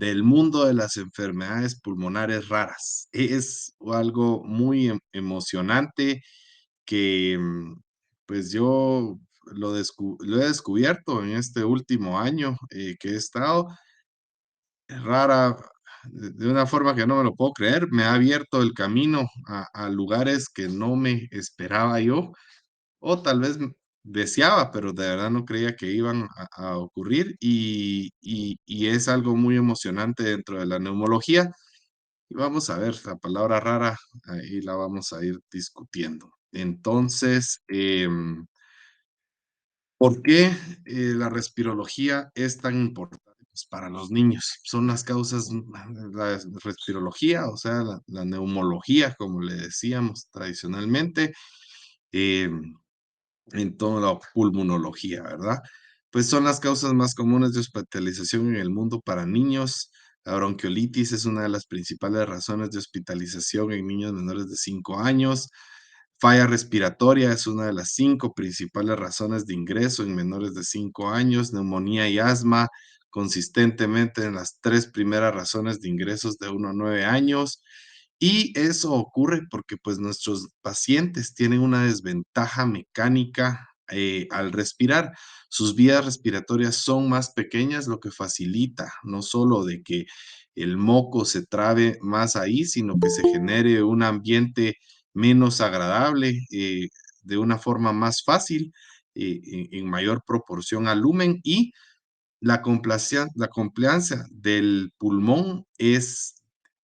del mundo de las enfermedades pulmonares raras. Es algo muy emocionante que, pues, yo lo he descubierto en este último año, que he estado rara, de una forma que no me lo puedo creer. Me ha abierto el camino a lugares que no me esperaba yo, o tal vez deseaba, pero de verdad no creía que iban a ocurrir, y es algo muy emocionante dentro de la neumología. Y vamos a ver, la palabra rara, ahí la vamos a ir discutiendo. Entonces, ¿por qué, la respirología es tan importante, pues, para los niños? Son las causas, la respirología, o sea, la neumología, como le decíamos tradicionalmente, em, en toda la pulmonología, ¿verdad? Pues son las causas más comunes de hospitalización en el mundo para niños. La bronquiolitis es una de las principales razones de hospitalización en niños menores de 5 años. Falla respiratoria es una de las 5 principales razones de ingreso en menores de 5 años. Neumonía y asma consistentemente en las 3 primeras razones de ingresos de 1 a 9 años. Y eso ocurre porque, pues, nuestros pacientes tienen una desventaja mecánica, al respirar. Sus vías respiratorias son más pequeñas, lo que facilita no solo de que el moco se trabe más ahí, sino que se genere un ambiente menos agradable, de una forma más fácil, en mayor proporción al lumen, y la compliancia del pulmón es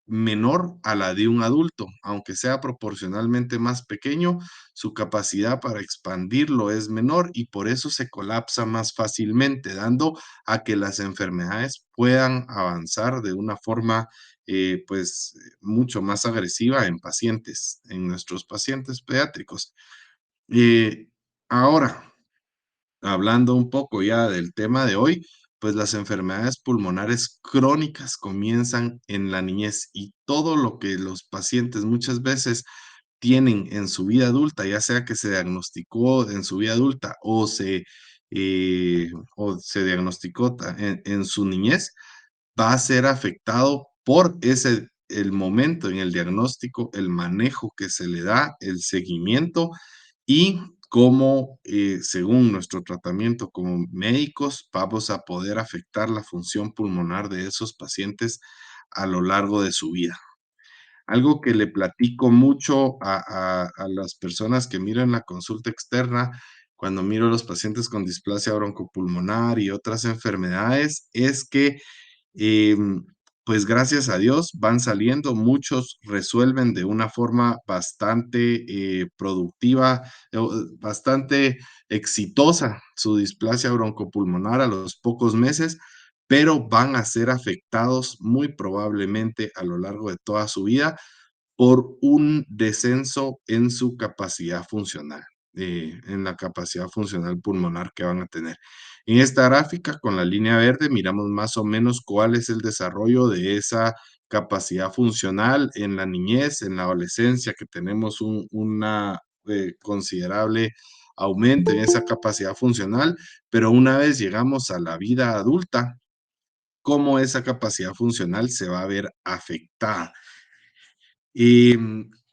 menor a la de un adulto, aunque sea proporcionalmente más pequeño, su capacidad para expandirlo es menor y por eso se colapsa más fácilmente, dando a que las enfermedades puedan avanzar de una forma, pues, mucho más agresiva en pacientes, en nuestros pacientes pediátricos. Eh, Ahora, hablando un poco ya del tema de hoy, pues las enfermedades pulmonares crónicas comienzan en la niñez, y todo lo que los pacientes muchas veces tienen en su vida adulta, ya sea que se diagnosticó en su vida adulta o se diagnosticó en su niñez, va a ser afectado por el momento en el diagnóstico, el manejo que se le da, el seguimiento y cómo, según nuestro tratamiento como médicos, vamos a poder afectar la función pulmonar de esos pacientes a lo largo de su vida. Algo que le platico mucho a las personas que miro en la consulta externa, cuando miro a los pacientes con displasia broncopulmonar y otras enfermedades, es que Em, pues gracias a Dios van saliendo, muchos resuelven de una forma bastante productiva, bastante exitosa su displasia broncopulmonar a los pocos meses, pero van a ser afectados muy probablemente a lo largo de toda su vida por un descenso en su capacidad funcional, en la capacidad funcional pulmonar que van a tener. En esta gráfica, con la línea verde, miramos más o menos cuál es el desarrollo de esa capacidad funcional en la niñez, en la adolescencia, que tenemos una considerable aumento en esa capacidad funcional, pero una vez llegamos a la vida adulta, cómo esa capacidad funcional se va a ver afectada.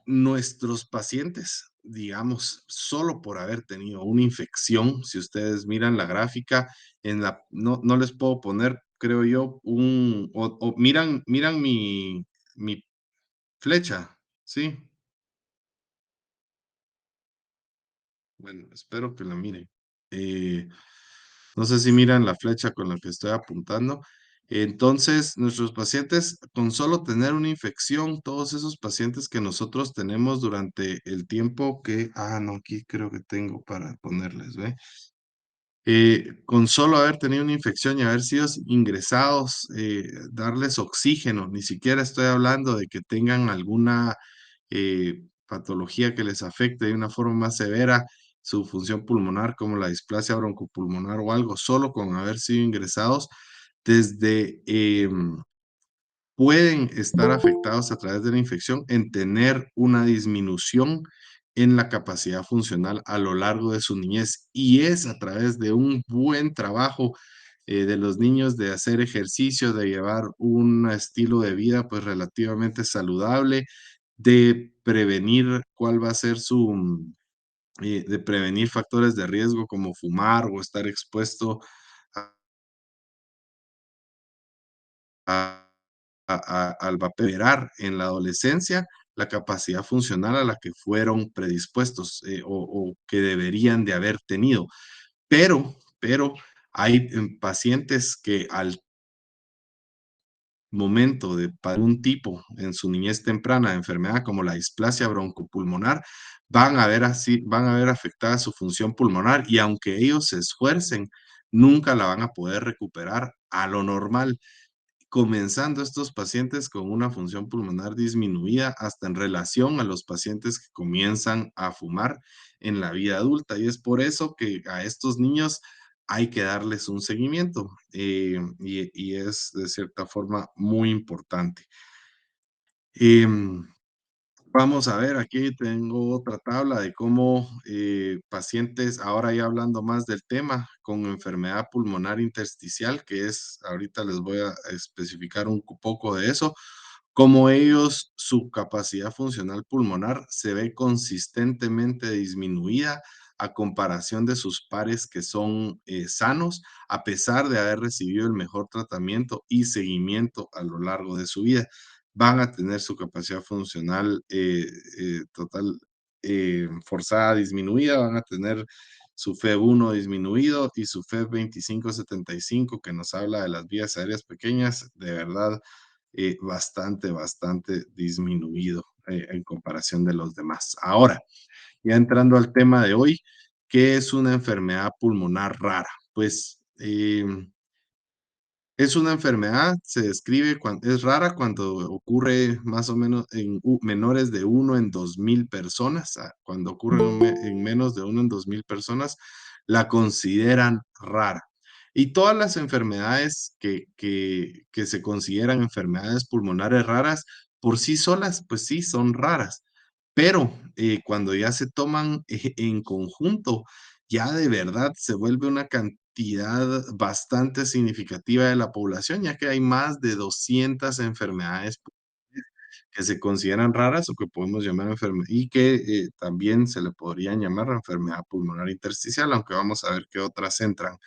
Nuestros pacientes, digamos, solo por haber tenido una infección, si ustedes miran la gráfica, no les puedo poner, creo yo, o miran mi flecha, ¿sí? Bueno, espero que la miren. Eh, no sé si miran la flecha con la que estoy apuntando. Entonces, nuestros pacientes, con solo tener una infección, todos esos pacientes que nosotros tenemos durante el tiempo no, aquí creo que tengo para ponerles, ¿ve? Con solo haber tenido una infección y haber sido ingresados, darles oxígeno, ni siquiera estoy hablando de que tengan alguna patología que les afecte de una forma más severa su función pulmonar, como la displasia broncopulmonar o algo, solo con haber sido ingresados, desde pueden estar afectados a través de la infección en tener una disminución en la capacidad funcional a lo largo de su niñez, y es a través de un buen trabajo de los niños de hacer ejercicio, de llevar un estilo de vida, pues, relativamente saludable, de prevenir cuál va a ser de prevenir factores de riesgo como fumar o estar expuesto a a al vaperar en la adolescencia la capacidad funcional a la que fueron predispuestos, o que deberían de haber tenido. Pero hay, pacientes que al momento de un tipo en su niñez temprana de enfermedad como la displasia broncopulmonar, van a ver afectada su función pulmonar y aunque ellos se esfuercen, nunca la van a poder recuperar a lo normal, comenzando estos pacientes con una función pulmonar disminuida hasta en relación a los pacientes que comienzan a fumar en la vida adulta. Y es por eso que a estos niños hay que darles un seguimiento y es de cierta forma muy importante. Em, Vamos a ver, aquí tengo otra tabla de cómo pacientes, ahora ya hablando más del tema, con enfermedad pulmonar intersticial, que es, ahorita les voy a especificar un poco de eso, cómo ellos, su capacidad funcional pulmonar se ve consistentemente disminuida a comparación de sus pares que son sanos, a pesar de haber recibido el mejor tratamiento y seguimiento a lo largo de su vida. Van a tener su capacidad funcional total forzada disminuida, van a tener su FEV1 disminuido y su FEV 2575, que nos habla de las vías aéreas pequeñas, de verdad bastante disminuido en comparación de los demás. Ahora, ya entrando al tema de hoy, ¿qué es una enfermedad pulmonar rara? Pues es una enfermedad, se describe cuando es rara cuando ocurre más o menos en menores de uno en 2000 personas. Cuando ocurre en menos de uno en 2000 personas, la consideran rara. Y todas las enfermedades que se consideran enfermedades pulmonares raras, por sí solas, pues sí, son raras. Pero cuando ya se toman en conjunto, ya de verdad se vuelve una cantidad bastante significativa de la población, ya que hay más de 200 enfermedades que se consideran raras o que podemos llamar enfermedad y que también se le podrían llamar enfermedad pulmonar intersticial, aunque vamos a ver qué otras entran.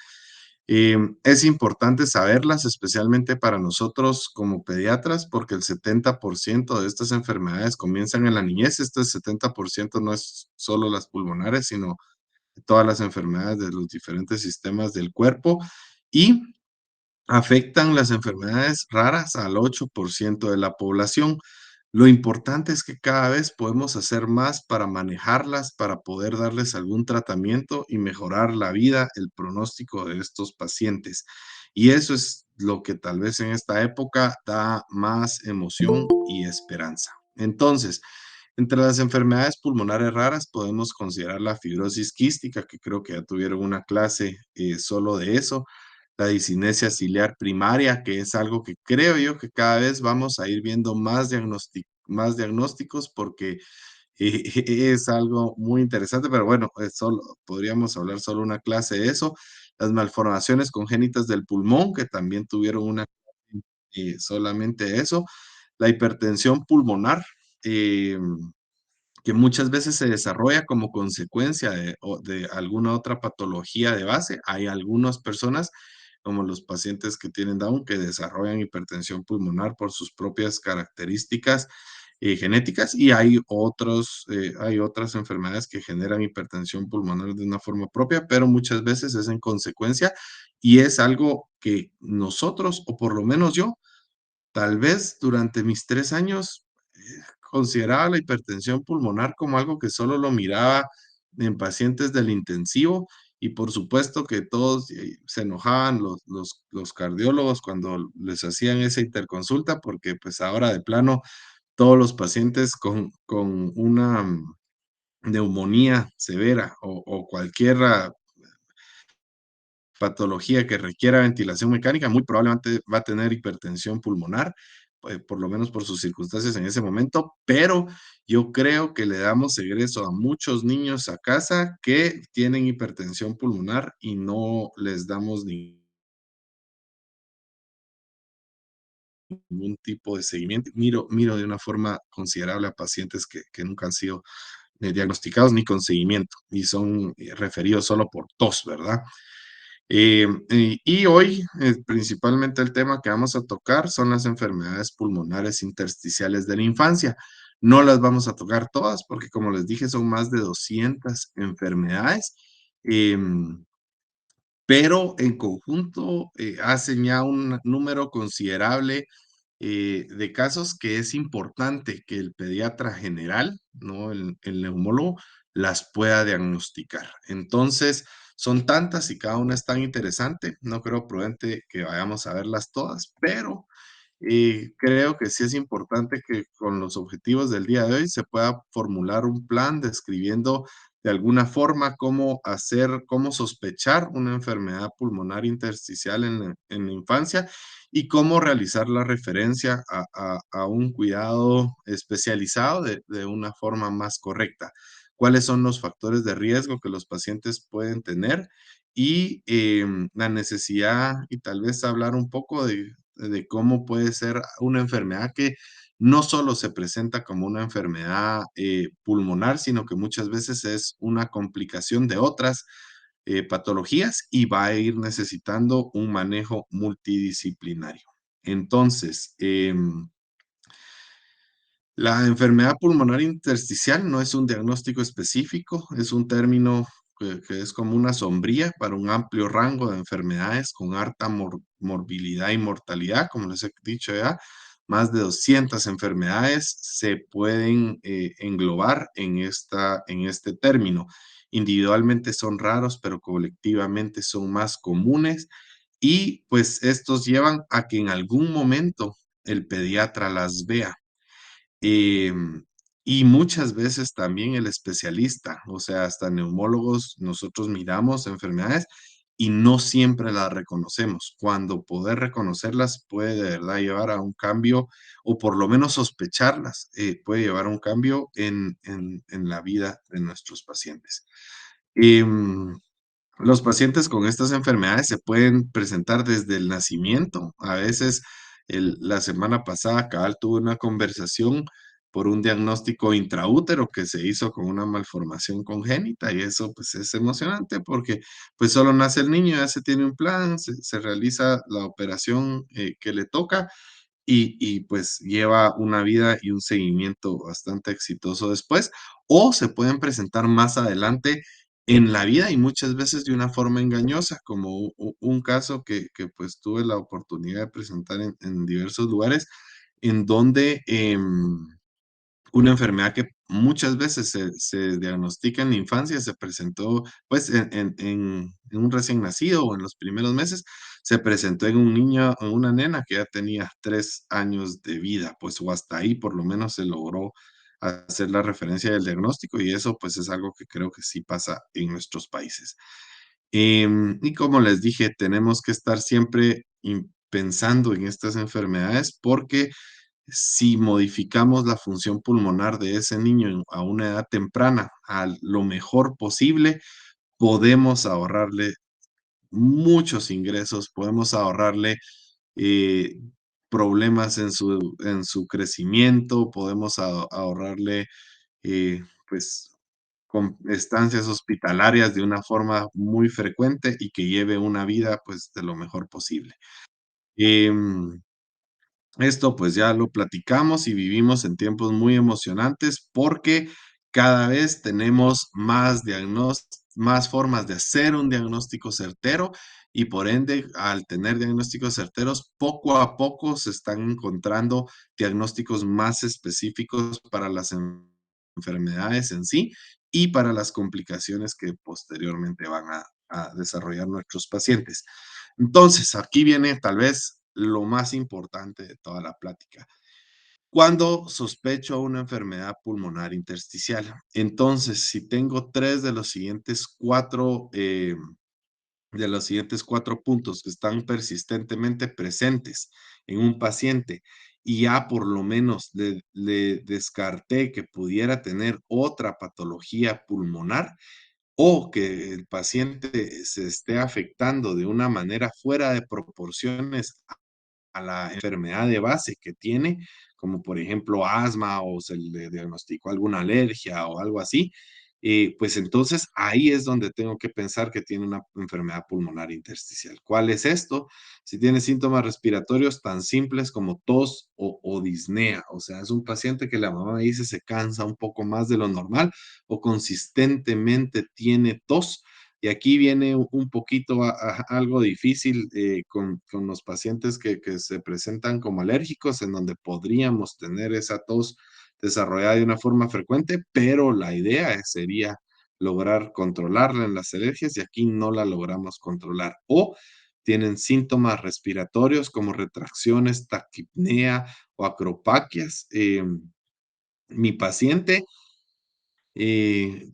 Es importante saberlas, especialmente para nosotros como pediatras, porque el 70% de estas enfermedades comienzan en la niñez. Este 70% no es solo las pulmonares, sino todas las enfermedades de los diferentes sistemas del cuerpo y afectan las enfermedades raras al 8% de la población. Lo importante es que cada vez podemos hacer más para manejarlas, para poder darles algún tratamiento y mejorar la vida, el pronóstico de estos pacientes. Y eso es lo que tal vez en esta época da más emoción y esperanza. Entonces, entre las enfermedades pulmonares raras podemos considerar la fibrosis quística, que creo que ya tuvieron una clase solo de eso, la discinesia ciliar primaria, que es algo que creo yo que cada vez vamos a ir viendo más diagnósticos porque es algo muy interesante, pero bueno, solo, podríamos hablar solo una clase de eso. Las malformaciones congénitas del pulmón, que también tuvieron una clase solamente de eso. La hipertensión pulmonar, eh, que muchas veces se desarrolla como consecuencia de alguna otra patología de base. Hay algunas personas, como los pacientes que tienen Down, que desarrollan hipertensión pulmonar por sus propias características genéticas y hay otras enfermedades que generan hipertensión pulmonar de una forma propia, pero muchas veces es en consecuencia y es algo que nosotros, o por lo menos yo, tal vez durante mis 3 años, consideraba la hipertensión pulmonar como algo que solo lo miraba en pacientes del intensivo, y por supuesto que todos, se enojaban los cardiólogos cuando les hacían esa interconsulta, porque, pues, ahora de plano todos los pacientes con una neumonía severa o cualquier patología que requiera ventilación mecánica, muy probablemente va a tener hipertensión pulmonar, por lo menos por sus circunstancias en ese momento, pero yo creo que le damos egreso a muchos niños a casa que tienen hipertensión pulmonar y no les damos ni ningún tipo de seguimiento. Miro de una forma considerable a pacientes que nunca han sido diagnosticados ni con seguimiento y son referidos solo por tos, ¿verdad? Y hoy, principalmente el tema que vamos a tocar son las enfermedades pulmonares intersticiales de la infancia. No las vamos a tocar todas porque, como les dije, son más de 200 enfermedades. em, pero en conjunto hacen ya un número considerable de casos que es importante que el pediatra general, ¿no? El neumólogo, las pueda diagnosticar. Entonces, son tantas y cada una es tan interesante. No creo prudente que vayamos a verlas todas, pero creo que sí es importante que con los objetivos del día de hoy se pueda formular un plan describiendo de alguna forma cómo hacer, cómo sospechar una enfermedad pulmonar intersticial en la infancia y cómo realizar la referencia a un cuidado especializado de una forma más correcta. ¿Cuáles son los factores de riesgo que los pacientes pueden tener? Y la necesidad, y tal vez hablar un poco de cómo puede ser una enfermedad que no solo se presenta como una enfermedad pulmonar, sino que muchas veces es una complicación de otras patologías y va a ir necesitando un manejo multidisciplinario. Entonces, la enfermedad pulmonar intersticial no es un diagnóstico específico, es un término que es como una sombría para un amplio rango de enfermedades con alta morbilidad y mortalidad, como les he dicho ya. Más de 200 enfermedades se pueden englobar en este término. Individualmente son raros, pero colectivamente son más comunes y pues estos llevan a que en algún momento el pediatra las vea. Em, y muchas veces también el especialista, o sea, hasta neumólogos, nosotros miramos enfermedades y no siempre las reconocemos. Cuando poder reconocerlas puede de verdad llevar a un cambio, o por lo menos sospecharlas, puede llevar a un cambio en la vida de nuestros pacientes. Em, los pacientes con estas enfermedades se pueden presentar desde el nacimiento. A veces, la semana pasada, cabal, tuve una conversación por un diagnóstico intraútero que se hizo con una malformación congénita y eso pues es emocionante porque pues solo nace el niño, ya se tiene un plan, se realiza la operación que le toca y pues lleva una vida y un seguimiento bastante exitoso después, o se pueden presentar más adelante en la vida y muchas veces de una forma engañosa, como un caso que pues tuve la oportunidad de presentar en diversos lugares, en donde una enfermedad que muchas veces se diagnostica en la infancia, se presentó, pues, en un recién nacido o en los primeros meses, se presentó en un niño o una nena que ya tenía 3 años de vida, pues, o hasta ahí por lo menos se logró hacer la referencia del diagnóstico, y eso, pues, es algo que creo que sí pasa en nuestros países. Y como les dije, tenemos que estar siempre pensando en estas enfermedades porque si modificamos la función pulmonar de ese niño a una edad temprana, a lo mejor posible, podemos ahorrarle muchos ingresos, podemos ahorrarle eh, problemas en su crecimiento, podemos ahorrarle pues con estancias hospitalarias de una forma muy frecuente y que lleve una vida pues de lo mejor posible. Em, Esto pues ya lo platicamos y vivimos en tiempos muy emocionantes porque cada vez tenemos más formas de hacer un diagnóstico certero y por ende, al tener diagnósticos certeros, poco a poco se están encontrando diagnósticos más específicos para las enfermedades en sí y para las complicaciones que posteriormente van a desarrollar nuestros pacientes. Entonces, aquí viene tal vez lo más importante de toda la plática. Cuando sospecho una enfermedad pulmonar intersticial, entonces, si tengo tres de los siguientes cuatro puntos que están persistentemente presentes en un paciente y ya por lo menos le descarté que pudiera tener otra patología pulmonar, o que el paciente se esté afectando de una manera fuera de proporciones a la enfermedad de base que tiene, como por ejemplo asma o se le diagnosticó alguna alergia o algo así, pues entonces ahí es donde tengo que pensar que tiene una enfermedad pulmonar intersticial. ¿Cuál es esto? Si tiene síntomas respiratorios tan simples como tos o disnea, o sea, es un paciente que la mamá me dice se cansa un poco más de lo normal o consistentemente tiene tos. Y aquí viene un poquito algo difícil con los pacientes que se presentan como alérgicos, en donde podríamos tener esa tos desarrollada de una forma frecuente, pero la idea sería lograr controlarla en las alergias y aquí no la logramos controlar. O tienen síntomas respiratorios como retracciones, taquipnea o acropaquias. Mi paciente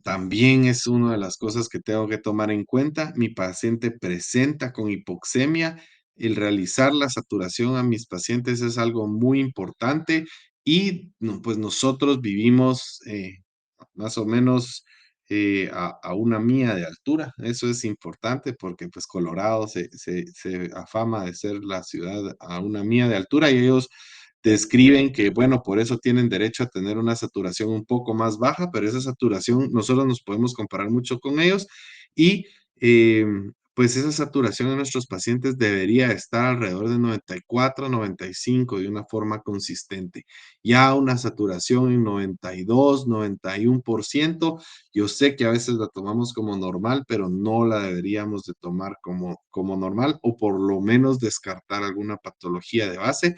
también es una de las cosas que tengo que tomar en cuenta. Mi paciente presenta con hipoxemia. El realizar la saturación a mis pacientes es algo muy importante y pues nosotros vivimos más o menos a una milla de altura. Eso es importante porque pues Colorado se afama de ser la ciudad a una milla de altura y ellos describen que, bueno, por eso tienen derecho a tener una saturación un poco más baja, pero esa saturación nosotros nos podemos comparar mucho con ellos y pues esa saturación en nuestros pacientes debería estar alrededor de 94, 95 de una forma consistente. Ya una saturación en 92, 91%, yo sé que a veces la tomamos como normal, pero no la deberíamos de tomar como normal o por lo menos descartar alguna patología de base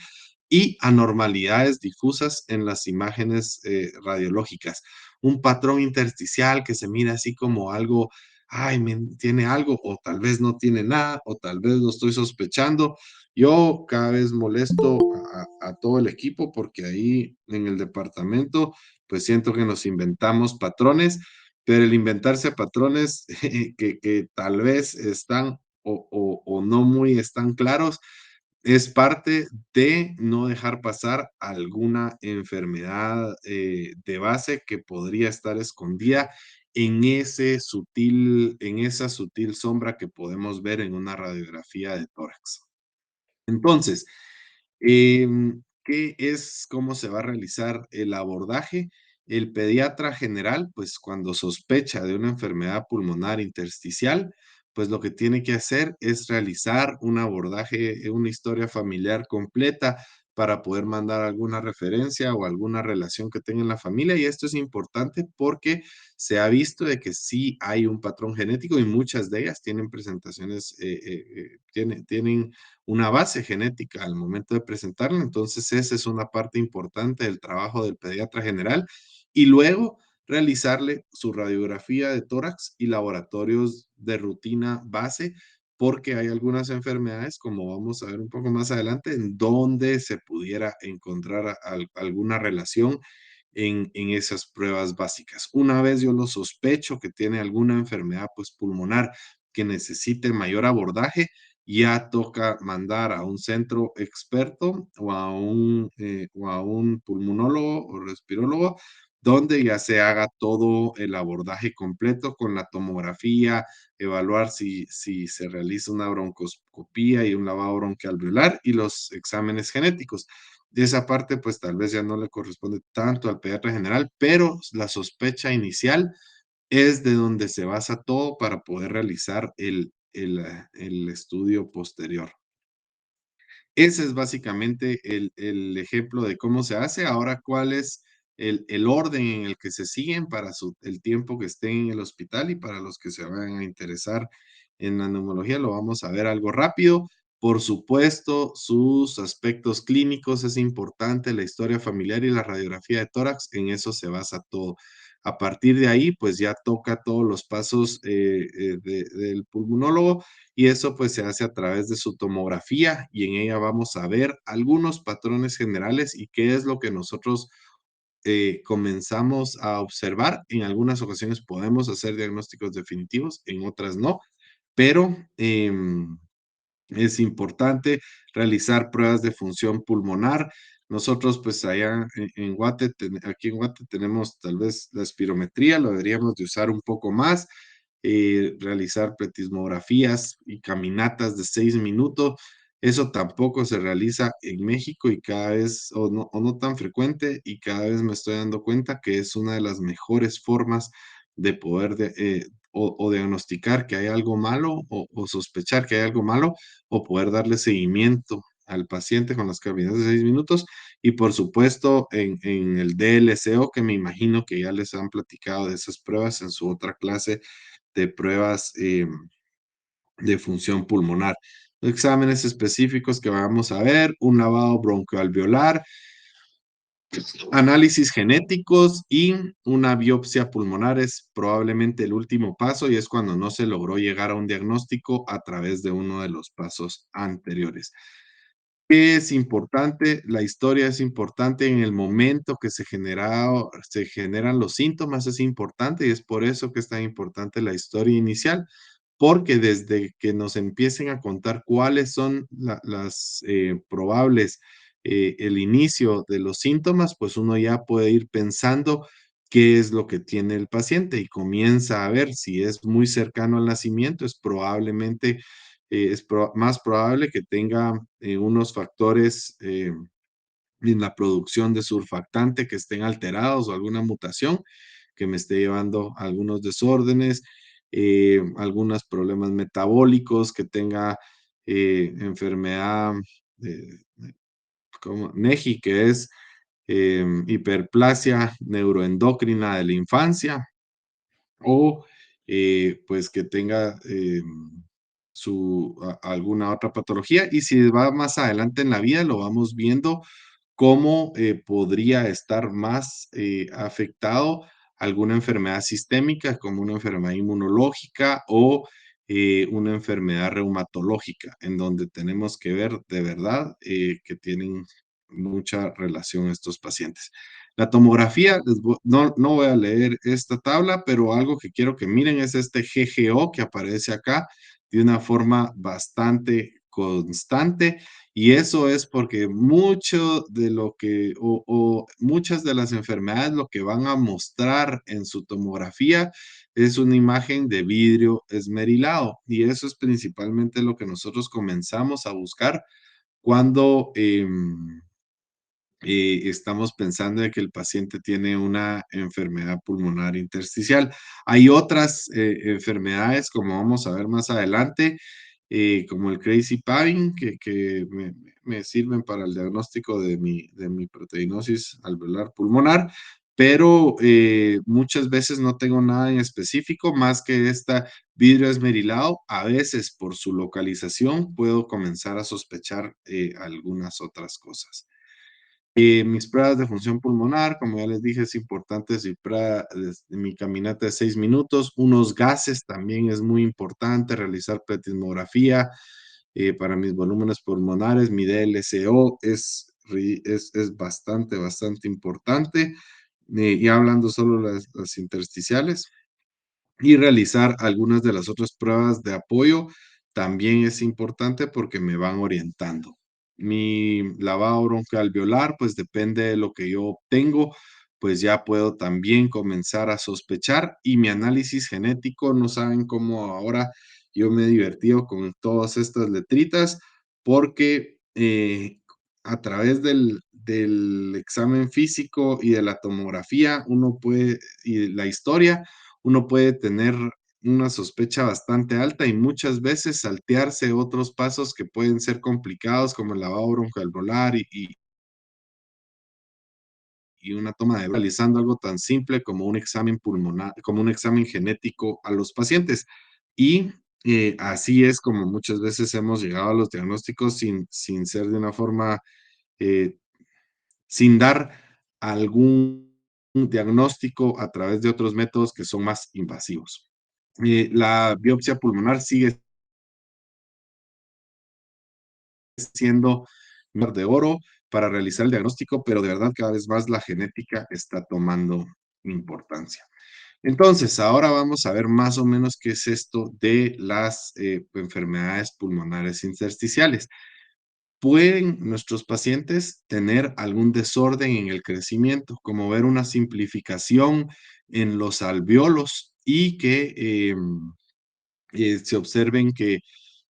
y anormalidades difusas en las imágenes radiológicas. Un patrón intersticial que se mira así como algo, ay, tiene algo, o tal vez no tiene nada, o tal vez lo estoy sospechando. Yo cada vez molesto a todo el equipo porque ahí en el departamento, pues siento que nos inventamos patrones, pero el inventarse patrones que tal vez están o no muy están claros, es parte de no dejar pasar alguna enfermedad, de base que podría estar escondida en esa sutil sombra que podemos ver en una radiografía de tórax. Entonces, ¿qué es cómo se va a realizar el abordaje? El pediatra general, pues, cuando sospecha de una enfermedad pulmonar intersticial, pues, lo que tiene que hacer es realizar un abordaje, una historia familiar completa para poder mandar alguna referencia o alguna relación que tenga en la familia, y esto es importante porque se ha visto de que sí hay un patrón genético y muchas de ellas tienen presentaciones, tienen una base genética al momento de presentarla. Entonces, esa es una parte importante del trabajo del pediatra general. Y luego realizarle su radiografía de tórax y laboratorios de rutina base, porque hay algunas enfermedades, como vamos a ver un poco más adelante, en donde se pudiera encontrar alguna relación en esas pruebas básicas. Una vez yo lo sospecho que tiene alguna enfermedad pues, pulmonar que necesite mayor abordaje, ya toca mandar a un centro experto o a un pulmonólogo o respirólogo, donde ya se haga todo el abordaje completo con la tomografía, evaluar si se realiza una broncoscopía y un lavado bronquialveolar y los exámenes genéticos. De esa parte, pues tal vez ya no le corresponde tanto al pediatra general, pero la sospecha inicial es de donde se basa todo para poder realizar el estudio posterior. Ese es básicamente el ejemplo de cómo se hace. Ahora, ¿cuál es el orden en el que se siguen para el tiempo que estén en el hospital? Y para los que se vayan a interesar en la neumología, lo vamos a ver algo rápido. Por supuesto, sus aspectos clínicos es importante, la historia familiar y la radiografía de tórax, en eso se basa todo. A partir de ahí, pues ya toca todos los pasos del pulmonólogo y eso pues se hace a través de su tomografía y en ella vamos a ver algunos patrones generales y qué es lo que nosotros comenzamos a observar. En algunas ocasiones podemos hacer diagnósticos definitivos, en otras no, pero es importante realizar pruebas de función pulmonar. Nosotros, pues allá en Guate, aquí en Guate tenemos tal vez la espirometría, lo deberíamos de usar un poco más, realizar pletismografías y caminatas de 6 minutos. Eso tampoco se realiza en México y cada vez, o no tan frecuente, y cada vez me estoy dando cuenta que es una de las mejores formas de poder o diagnosticar que hay algo malo o sospechar que hay algo malo o poder darle seguimiento al paciente con las caminatas de 6 minutos y por supuesto en el DLCO, que me imagino que ya les han platicado de esas pruebas en su otra clase de pruebas de función pulmonar. Exámenes específicos que vamos a ver, un lavado broncoalveolar, análisis genéticos y una biopsia pulmonar es probablemente el último paso y es cuando no se logró llegar a un diagnóstico a través de uno de los pasos anteriores. ¿Qué es importante? La historia es importante en el momento que se generan los síntomas, es importante y es por eso que es tan importante la historia inicial, porque desde que nos empiecen a contar cuáles son las probables, el inicio de los síntomas, pues uno ya puede ir pensando qué es lo que tiene el paciente y comienza a ver si es muy cercano al nacimiento, es probablemente más probable que tenga unos factores en la producción de surfactante que estén alterados o alguna mutación que me esté llevando a algunos desórdenes, algunos problemas metabólicos, que tenga enfermedad eh, como NEJI, que es hiperplasia neuroendocrina de la infancia, o pues que tenga alguna otra patología. Y si va más adelante en la vida, lo vamos viendo cómo podría estar más afectado alguna enfermedad sistémica, como una enfermedad inmunológica o una enfermedad reumatológica, en donde tenemos que ver de verdad que tienen mucha relación estos pacientes. La tomografía, no voy a leer esta tabla, pero algo que quiero que miren es este GGO que aparece acá de una forma bastante constante y eso es porque mucho de lo que, o muchas de las enfermedades lo que van a mostrar en su tomografía es una imagen de vidrio esmerilado. Y eso es principalmente lo que nosotros comenzamos a buscar cuando estamos pensando de que el paciente tiene una enfermedad pulmonar intersticial. Hay otras enfermedades, como vamos a ver más adelante, como el crazy paving, que me sirven para el diagnóstico de mi proteinosis alveolar pulmonar, pero muchas veces no tengo nada en específico más que esta vidrio esmerilado. A veces por su localización puedo comenzar a sospechar algunas otras cosas. Mis pruebas de función pulmonar, como ya les dije, es importante mi caminata de 6 minutos. Unos gases también es muy importante, realizar pletismografía para mis volúmenes pulmonares. Mi DLCO es bastante, bastante importante. Ya hablando solo las intersticiales y realizar algunas de las otras pruebas de apoyo también es importante porque me van orientando. Mi lavado broncoalveolar, pues depende de lo que yo obtengo, pues ya puedo también comenzar a sospechar y mi análisis genético, no saben cómo ahora yo me he divertido con todas estas letritas porque a través del examen físico y de la tomografía, uno puede, y la historia, uno puede tener una sospecha bastante alta y muchas veces saltearse otros pasos que pueden ser complicados, como el lavado broncoalveolar y una toma de realizando algo tan simple como un examen pulmonar, como un examen genético a los pacientes. Y así es como muchas veces hemos llegado a los diagnósticos sin ser de una forma, eh, sin dar algún diagnóstico a través de otros métodos que son más invasivos. La biopsia pulmonar sigue siendo de oro para realizar el diagnóstico, pero de verdad cada vez más la genética está tomando importancia. Entonces, ahora vamos a ver más o menos qué es esto de las enfermedades pulmonares intersticiales. Pueden nuestros pacientes tener algún desorden en el crecimiento, como ver una simplificación en los alveolos y que se observen que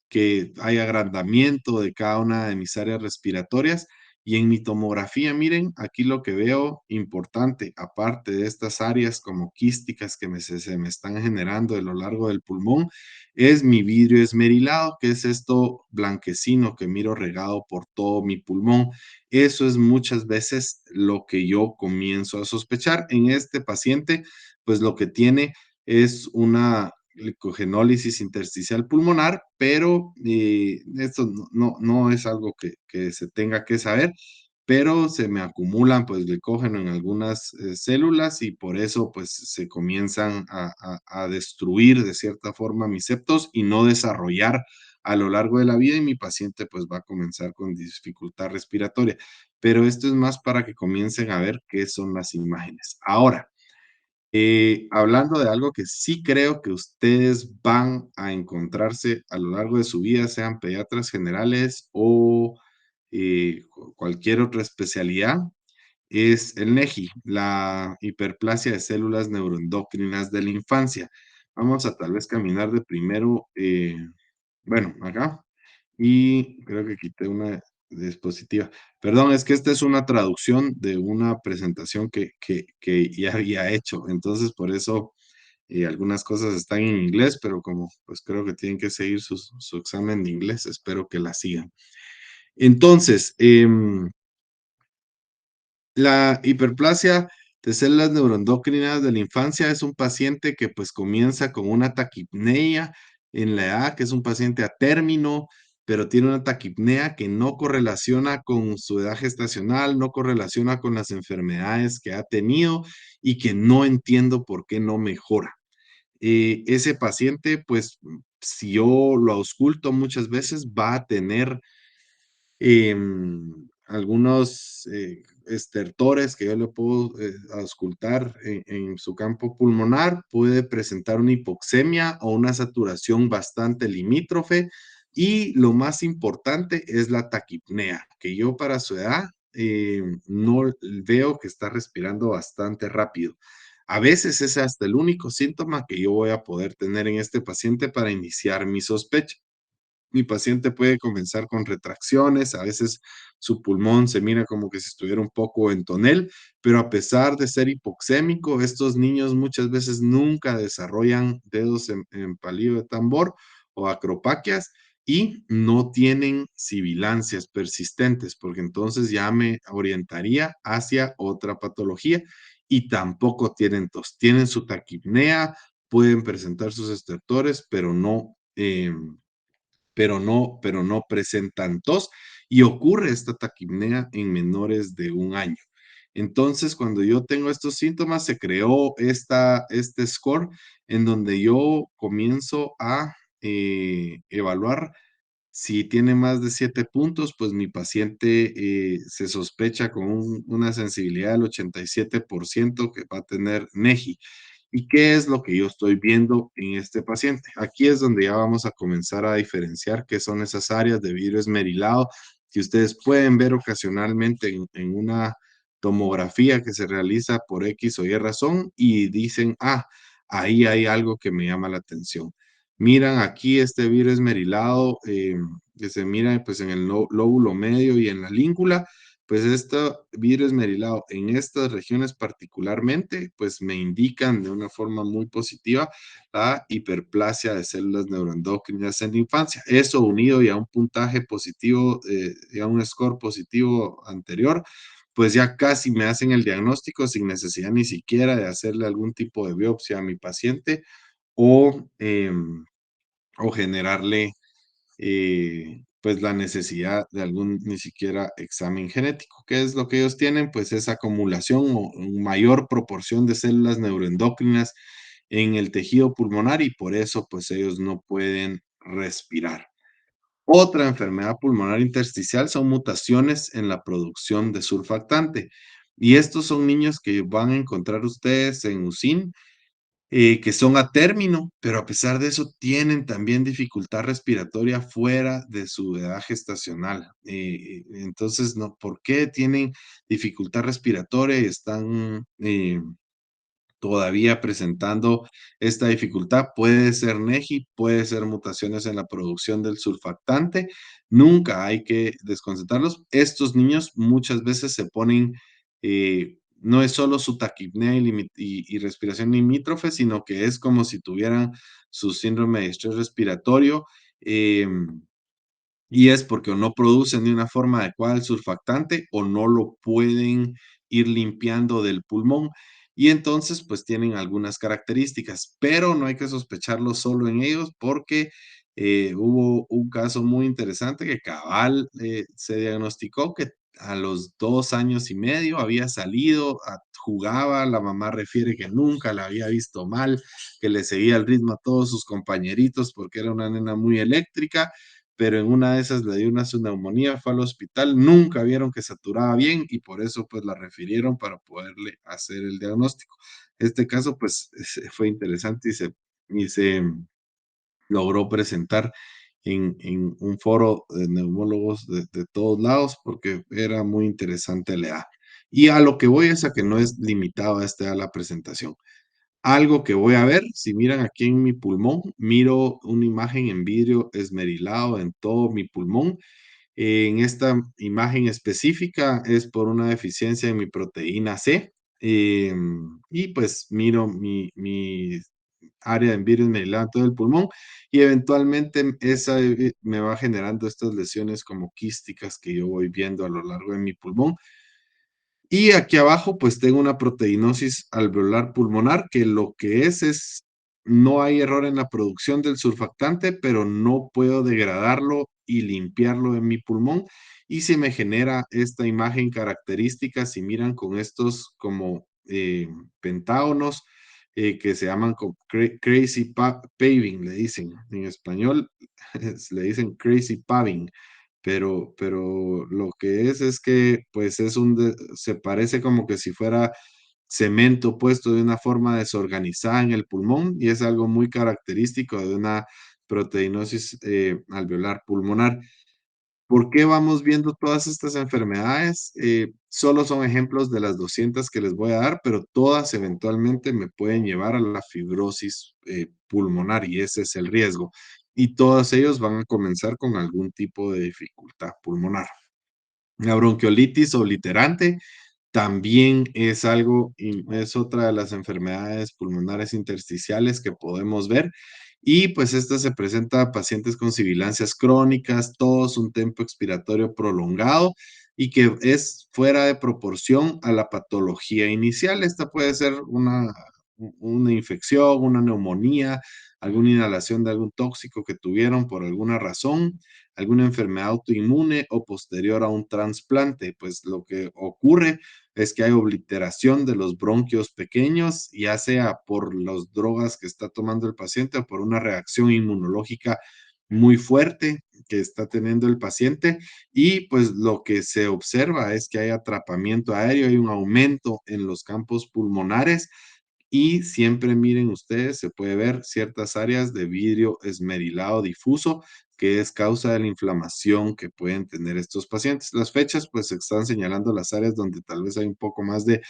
que hay agrandamiento de cada una de mis áreas respiratorias. Y en mi tomografía, miren, aquí lo que veo importante, aparte de estas áreas como quísticas que se me están generando a lo largo del pulmón, es mi vidrio esmerilado, que es esto blanquecino que miro regado por todo mi pulmón. Eso es muchas veces lo que yo comienzo a sospechar. En este paciente, pues lo que tiene es una glicogenólisis intersticial pulmonar, pero esto no es algo que se tenga que saber, pero se me acumulan pues glicógeno en algunas células y por eso pues se comienzan a destruir de cierta forma mis septos y no desarrollar a lo largo de la vida y mi paciente pues va a comenzar con dificultad respiratoria. Pero esto es más para que comiencen a ver qué son las imágenes. Ahora, hablando de algo que sí creo que ustedes van a encontrarse a lo largo de su vida, sean pediatras generales o cualquier otra especialidad, es el NEJI, la hiperplasia de células neuroendocrinas de la infancia. Vamos a tal vez caminar de primero, bueno, acá. Y creo que quité una dispositiva. Perdón, es que esta es una traducción de una presentación que ya había hecho. Entonces, por eso algunas cosas están en inglés, pero como pues creo que tienen que seguir su examen de inglés, espero que la sigan. Entonces, la hiperplasia de células neuroendocrinas de la infancia es un paciente que pues comienza con una taquipnea en la edad, que es un paciente a término, pero tiene una taquipnea que no correlaciona con su edad gestacional, no correlaciona con las enfermedades que ha tenido y que no entiendo por qué no mejora. Ese paciente, pues, si yo lo ausculto muchas veces, va a tener algunos estertores que yo le puedo auscultar en su campo pulmonar, puede presentar una hipoxemia o una saturación bastante limítrofe y lo más importante es la taquipnea, que yo para su edad no veo que está respirando bastante rápido. A veces es hasta el único síntoma que yo voy a poder tener en este paciente para iniciar mi sospecha. Mi paciente puede comenzar con retracciones, a veces su pulmón se mira como que si estuviera un poco en tonel, pero a pesar de ser hipoxémico, estos niños muchas veces nunca desarrollan dedos en palillo de tambor o acropaquias y no tienen sibilancias persistentes, porque entonces ya me orientaría hacia otra patología y tampoco tienen tos. Tienen su taquipnea, pueden presentar sus estertores, pero no presentan tos y ocurre esta taquipnea en menores de 1 año. Entonces, cuando yo tengo estos síntomas, se creó este score en donde yo comienzo a evaluar si tiene más de 7 puntos, pues mi paciente se sospecha con una sensibilidad del 87% que va a tener NEJI. ¿Y qué es lo que yo estoy viendo en este paciente? Aquí es donde ya vamos a comenzar a diferenciar qué son esas áreas de vidrio esmerilado que ustedes pueden ver ocasionalmente en una tomografía que se realiza por X o Y razón y dicen, ah, ahí hay algo que me llama la atención. Miran aquí este vidrio esmerilado que se mira pues en el lóbulo medio y en la língula, pues este vidrio esmerilado en estas regiones particularmente, pues me indican de una forma muy positiva la hiperplasia de células neuroendocrinas en la infancia. Eso unido y a un puntaje positivo, y a un score positivo anterior, pues ya casi me hacen el diagnóstico sin necesidad ni siquiera de hacerle algún tipo de biopsia a mi paciente o, o generarle pues la necesidad de algún ni siquiera examen genético. ¿Qué es lo que ellos tienen? Pues esa acumulación o mayor proporción de células neuroendocrinas en el tejido pulmonar y por eso pues ellos no pueden respirar. Otra enfermedad pulmonar intersticial son mutaciones en la producción de surfactante. Y estos son niños que van a encontrar ustedes en USIN que son a término, pero a pesar de eso tienen también dificultad respiratoria fuera de su edad gestacional. Entonces, no, ¿por qué tienen dificultad respiratoria y están todavía presentando esta dificultad. Puede ser NEJI, puede ser mutaciones en la producción del surfactante. Nunca hay que desconcentrarlos. Estos niños muchas veces se ponen, no es solo su taquipnea y respiración limítrofe, sino que es como si tuvieran su síndrome de estrés respiratorio. Y es porque o no producen de una forma adecuada el surfactante o no lo pueden ir limpiando del pulmón. Y entonces, pues tienen algunas características, pero no hay que sospecharlo solo en ellos porque hubo un caso muy interesante que cabal se diagnosticó que a los 2 años y medio había salido, jugaba, la mamá refiere que nunca la había visto mal, que le seguía el ritmo a todos sus compañeritos porque era una nena muy eléctrica, pero en una de esas le dio una neumonía, fue al hospital, nunca vieron que saturaba bien y por eso pues la refirieron para poderle hacer el diagnóstico. Este caso pues fue interesante y se logró presentar en un foro de neumólogos de todos lados porque era muy interesante la edad. Y a lo que voy es a que no es limitado a esta la presentación. Algo que voy a ver, si miran aquí en mi pulmón, miro una imagen en vidrio esmerilado en todo mi pulmón. En esta imagen específica es por una deficiencia en mi proteína C. Y pues miro mi área en vidrio esmerilado en todo el pulmón y eventualmente esa me va generando estas lesiones como quísticas que yo voy viendo a lo largo de mi pulmón. Y aquí abajo, pues tengo una proteinosis alveolar pulmonar, que lo que no hay error en la producción del surfactante, pero no puedo degradarlo y limpiarlo en mi pulmón. Y se me genera esta imagen característica, si miran con estos como pentágonos que se llaman crazy paving, le dicen en español, le dicen crazy paving, pero lo que es que, pues, se parece como que si fuera cemento puesto de una forma desorganizada en el pulmón, y es algo muy característico de una proteinosis, alveolar pulmonar. ¿Por qué vamos viendo todas estas enfermedades? Solo son ejemplos de las 200 que les voy a dar, pero todas eventualmente me pueden llevar a la fibrosis, pulmonar, y ese es el riesgo. Y todos ellos van a comenzar con algún tipo de dificultad pulmonar. La bronquiolitis obliterante también es otra de las enfermedades pulmonares intersticiales que podemos ver. Y pues esta se presenta a pacientes con sibilancias crónicas, tos, un tiempo expiratorio prolongado y que es fuera de proporción a la patología inicial. Esta puede ser una infección, una neumonía, alguna inhalación de algún tóxico que tuvieron por alguna razón, alguna enfermedad autoinmune o posterior a un trasplante. Pues lo que ocurre es que hay obliteración de los bronquios pequeños, ya sea por las drogas que está tomando el paciente o por una reacción inmunológica muy fuerte que está teniendo el paciente. Y pues lo que se observa es que hay atrapamiento aéreo, hay un aumento en los campos pulmonares y siempre miren ustedes, se puede ver ciertas áreas de vidrio esmerilado difuso, que es causa de la inflamación que pueden tener estos pacientes. Las fechas, pues, se están señalando las áreas donde tal vez hay un poco más de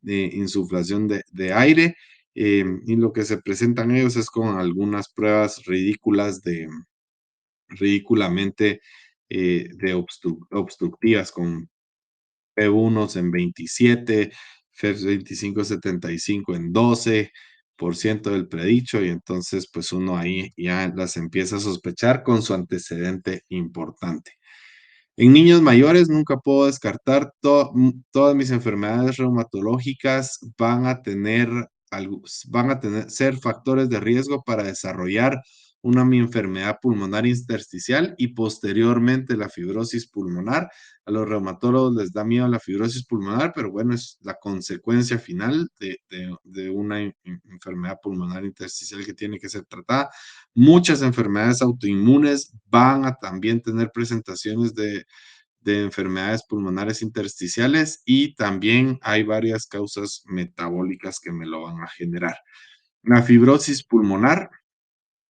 insuflación de aire, y lo que se presentan ellos es con algunas pruebas ridículamente obstructivas, con P1 en 27, FES 25-75 en 12% del predicho, y entonces pues uno ahí ya las empieza a sospechar con su antecedente importante. En niños mayores nunca puedo descartar todas mis enfermedades reumatológicas ser factores de riesgo para desarrollar mi enfermedad pulmonar intersticial y posteriormente la fibrosis pulmonar. A los reumatólogos les da miedo la fibrosis pulmonar, pero bueno, es la consecuencia final de una enfermedad pulmonar intersticial que tiene que ser tratada. Muchas enfermedades autoinmunes van a también tener presentaciones de enfermedades pulmonares intersticiales y también hay varias causas metabólicas que me lo van a generar. La fibrosis pulmonar,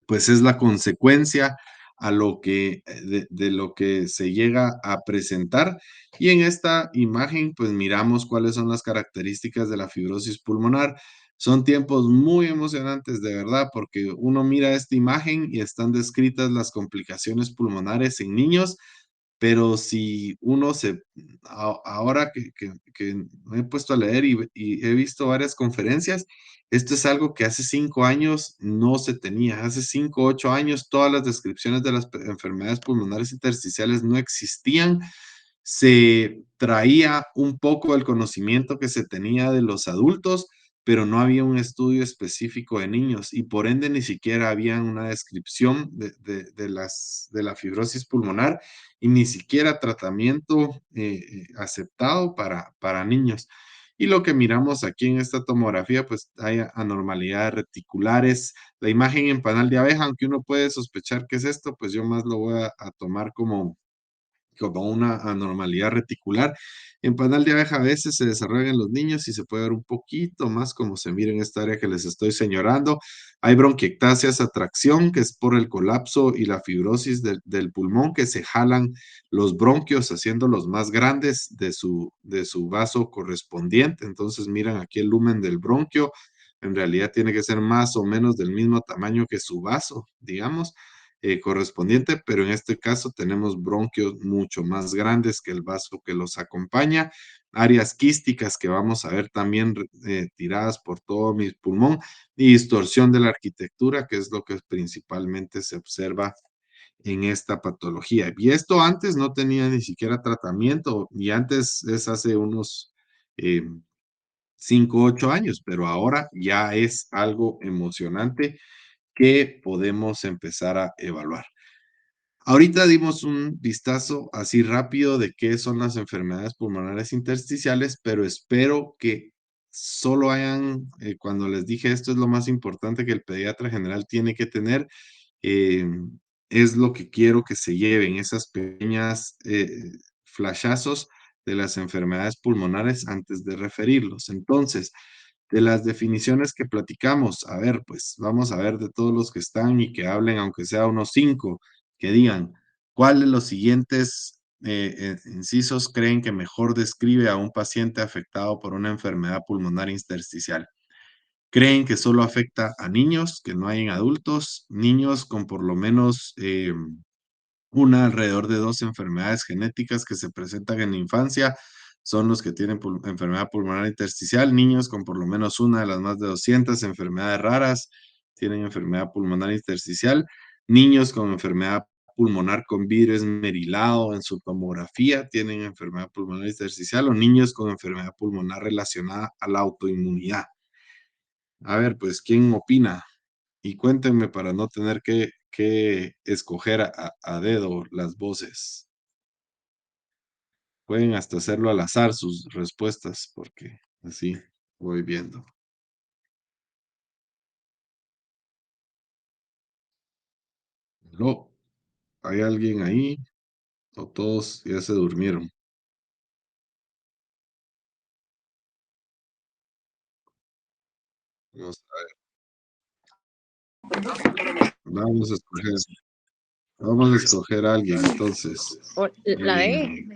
pues es la consecuencia a lo que, de lo que se llega a presentar. Y en esta imagen, pues miramos cuáles son las características de la fibrosis pulmonar. Son tiempos muy emocionantes, de verdad, porque uno mira esta imagen y están descritas las complicaciones pulmonares en niños, pero si uno se, ahora que me he puesto a leer y he visto varias conferencias, esto es algo que hace 5 años no se tenía. Hace 5, 8 años, todas las descripciones de las enfermedades pulmonares intersticiales no existían. Se traía un poco el conocimiento que se tenía de los adultos, pero no había un estudio específico de niños y por ende ni siquiera había una descripción de la fibrosis pulmonar y ni siquiera tratamiento aceptado para niños. Y lo que miramos aquí en esta tomografía, pues hay anormalidades reticulares. La imagen en panal de abeja, aunque uno puede sospechar que es esto, pues yo más lo voy a tomar como una anormalidad reticular. En panal de abeja a veces se desarrolla en los niños y se puede ver un poquito más como se mira en esta área que les estoy señalando. Hay bronquiectasias, atracción, que es por el colapso y la fibrosis del pulmón, que se jalan los bronquios haciéndolos más grandes de su vaso correspondiente. Entonces miran aquí el lumen del bronquio. En realidad tiene que ser más o menos del mismo tamaño que su vaso, digamos correspondiente, pero en este caso tenemos bronquios mucho más grandes que el vaso que los acompaña, áreas quísticas que vamos a ver también tiradas por todo mi pulmón y distorsión de la arquitectura, que es lo que principalmente se observa en esta patología. Y esto antes no tenía ni siquiera tratamiento, y antes es hace unos eh, 5, 8 años, pero ahora ya es algo emocionante que podemos empezar a evaluar. Ahorita dimos un vistazo así rápido de qué son las enfermedades pulmonares intersticiales, pero espero que solo hayan, cuando les dije esto es lo más importante que el pediatra general tiene que tener, eh, es lo que quiero que se lleven, esas pequeñas flashazos de las enfermedades pulmonares antes de referirlos. Entonces, de las definiciones que platicamos, a ver, pues vamos a ver de todos los que están y que hablen, aunque sea unos 5 que digan, ¿cuál de los siguientes incisos creen que mejor describe a un paciente afectado por una enfermedad pulmonar intersticial? ¿Creen que solo afecta a niños, que no hay en adultos? Niños con por lo menos una alrededor de 2 enfermedades genéticas que se presentan en la infancia son los que tienen enfermedad pulmonar intersticial. Niños con por lo menos una de las más de 200 enfermedades raras tienen enfermedad pulmonar intersticial. Niños con enfermedad pulmonar con vidrio esmerilado en su tomografía tienen enfermedad pulmonar intersticial o niños con enfermedad pulmonar relacionada a la autoinmunidad. A ver, pues, ¿quién opina? Y cuéntenme para no tener que escoger a dedo las voces. Pueden hasta hacerlo al azar sus respuestas, porque así voy viendo. ¿No? ¿Hay alguien ahí? ¿O todos ya se durmieron? Vamos vamos a escoger vamos a escoger a alguien, entonces. La Eh,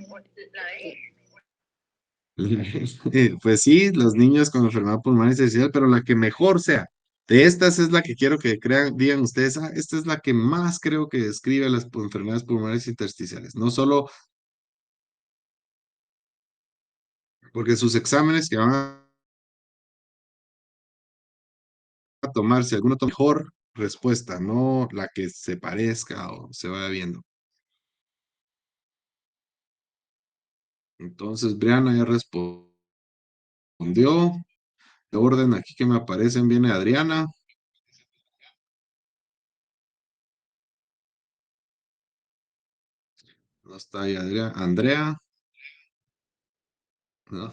E. pues sí, los niños con enfermedad pulmonar intersticial, pero la que mejor sea. De estas es la que quiero que crean, digan ustedes, esta es la que más creo que describe las enfermedades pulmonares intersticiales. No solo porque sus exámenes que van a tomarse, alguna mejor respuesta, no la que se parezca o se vaya viendo. Entonces, Briana ya respondió. De orden aquí que me aparecen, viene Adriana. No está ahí Adriana. Andrea. ¿No?